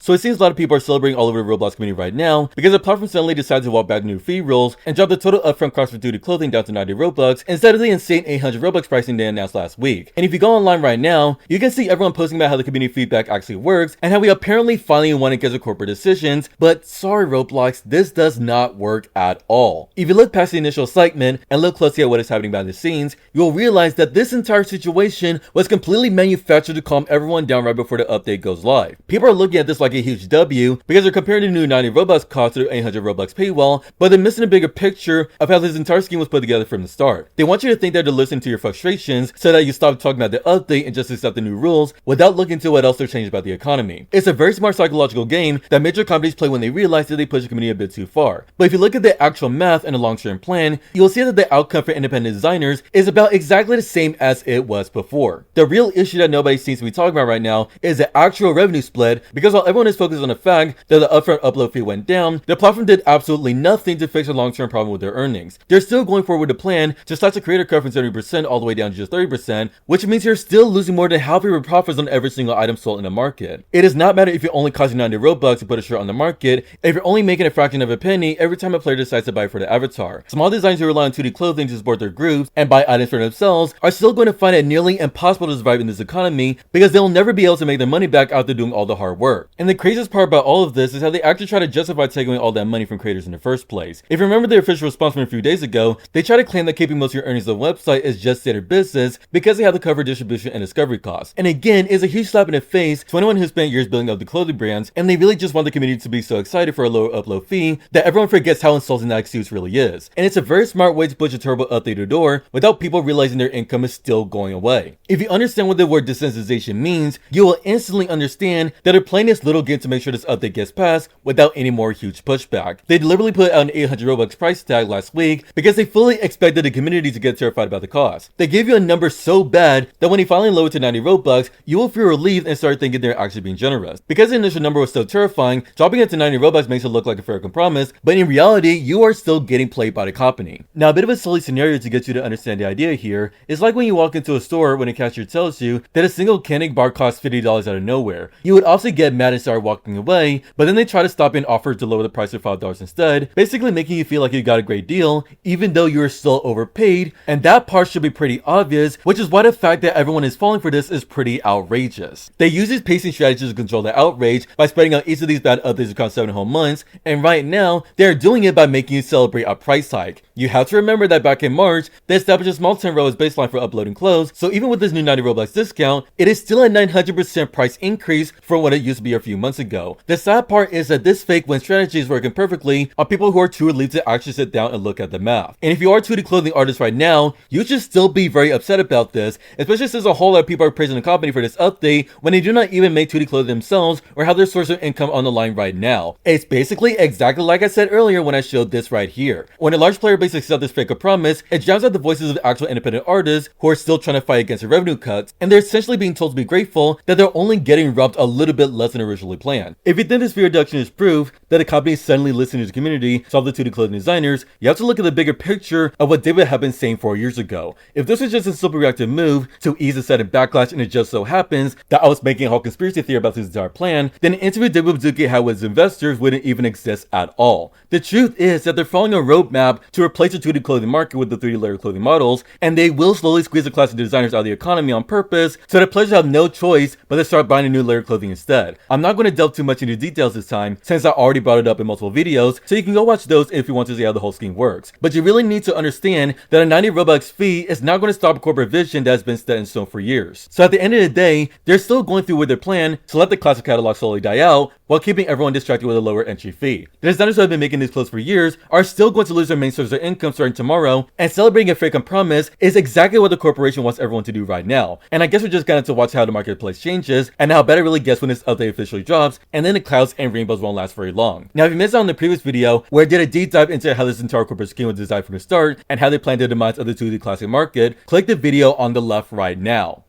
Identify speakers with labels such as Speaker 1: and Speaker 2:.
Speaker 1: So it seems a lot of people are celebrating all over the Roblox community right now because the platform suddenly decided to walk back the new fee rules and drop the total upfront cost for duty clothing down to 90 Robux instead of the insane 800 Robux pricing they announced last week. And if you go online right now, you can see everyone posting about how the community feedback actually works and how we apparently finally won against the corporate decisions, but sorry Roblox, this does not work at all. If you look past the initial excitement and look closely at what is happening behind the scenes, you'll realize that this entire situation was completely manufactured to calm everyone down right before the update goes live. People are looking at this like a huge W because they're comparing the new 90 Robux cost to the 800 Robux paywall, but they're missing a bigger picture of how this entire scheme was put together from the start. They want you to think that they're listening to your frustrations so that you stop talking about the update and just accept the new rules without looking into what else they're changing about the economy. It's a very smart psychological game that major companies play when they realize that they push the community a bit too far. But if you look at the actual math and the long-term plan, you'll see that the outcome for independent designers is about exactly the same as it was before. The real issue that nobody seems to be talking about right now is the actual revenue split, because while everyone is focused on the fact that the upfront upload fee went down, the platform did absolutely nothing to fix a long-term problem with their earnings. They're still going forward with the plan to slash the creator cut from 70% all the way down to just 30%, which means you're still losing more than half of your profits on every single item sold in the market. It does not matter if you're only costing 90 Robux to put a shirt on the market, if you're only making a fraction of a penny every time a player decides to buy for the avatar. Small designers who rely on 2D clothing to support their groups and buy items for themselves are still going to find it nearly impossible to survive in this economy because they'll never be able to make their money back after doing all the hard work. And the craziest part about all of this is how they actually try to justify taking away all that money from creators in the first place. If you remember their official response from a few days ago, they try to claim that keeping most of your earnings on the website is just standard business because they have to cover distribution and discovery costs. And again, it's a huge slap in the face to anyone who spent years building up the clothing brands, and they really just want the community to be so excited for a lower upload fee that everyone forgets how insulting that excuse really is. And it's a very smart way to push a terrible update to the door without people realizing their income is still going away. If you understand what the word desensitization means, you will instantly understand that they're playing this little game to make sure this update gets passed without any more huge pushback. They deliberately put out an 800 Robux price tag last week because they fully expected the community to get terrified about the cost. They gave you a number so bad that when you finally lower it to 90 Robux, you will feel relieved and start thinking they're actually being generous. Because the initial number was so terrifying, dropping it to 90 Robux makes it look like a fair compromise, but in reality, you are still getting played by the company. Now, a bit of a silly scenario to get you to understand the idea here is like when you walk into a store when a cashier tells you that a single candy bar costs $50 out of nowhere. You would obviously get mad and start walking away, but then they try to stop and offer to lower the price to $5 instead, basically making you feel like you got a great deal, even though you're still overpaid, and that part should be pretty obvious, which is why the fact that everyone is falling for this is pretty outrageous. They use these pacing strategies to control the outrage by spreading out each of these bad updates across 7 whole months, and right now, they're doing it by making you celebrate a price hike. You have to remember that back in March, they established a small 10 Robux baseline for uploading clothes, so even with this new 90 Robux discount, it is still a 900% price increase from what it used to be a few months ago. The sad part is that this fake win strategy is working perfectly on people who are too elite to actually sit down and look at the math. And if you are 2D clothing artists right now, you should still be very upset about this, especially since a whole lot of people are praising the company for this update when they do not even make 2D clothing themselves or have their source of income on the line right now. It's basically exactly like I said earlier when I showed this right here. When a large player base accepts this fake promise, it drowns out the voices of actual independent artists who are still trying to fight against the revenue cuts, and they're essentially being told to be grateful that they're only getting robbed a little bit less than originally planned. If you think this fee reduction is proof that the company is suddenly listening to the community to solve the 2D clothing designers, you have to look at the bigger picture of what David had been saying 4 years ago. If this was just a simple reactive move to ease the sudden backlash and it just so happens that I was making a whole conspiracy theory about this entire plan, then the interview David Bazuki had with his investors wouldn't even exist at all. The truth is that they're following a roadmap to replace the 2D clothing market with the 3D layer clothing models, and they will slowly squeeze the classic designers out of the economy on purpose so that players have no choice but to start buying a new layer of clothing instead. I'm not going to delve too much into details this time since I already brought it up in multiple videos, so you can go watch those if you want to see how the whole scheme works. But you really need to understand that a 90 Robux fee is not going to stop a corporate vision that has been set in stone for years. So at the end of the day, they're still going through with their plan to let the classic catalog slowly die out while keeping everyone distracted with a lower entry fee. The designers who have been making these clothes for years are still going to lose their main source of income starting tomorrow, and celebrating a fake promise is exactly what the corporation wants everyone to do right now. And I guess we're just going to watch how the marketplace changes and how bad it really gets when this update officially drops, and then the clouds and rainbows won't last very long. Now, if you missed out on the previous video where I did a deep dive into how this entire corporate scheme was designed from the start and how they plan to demise of the 2D classic market, click the video on the left right now.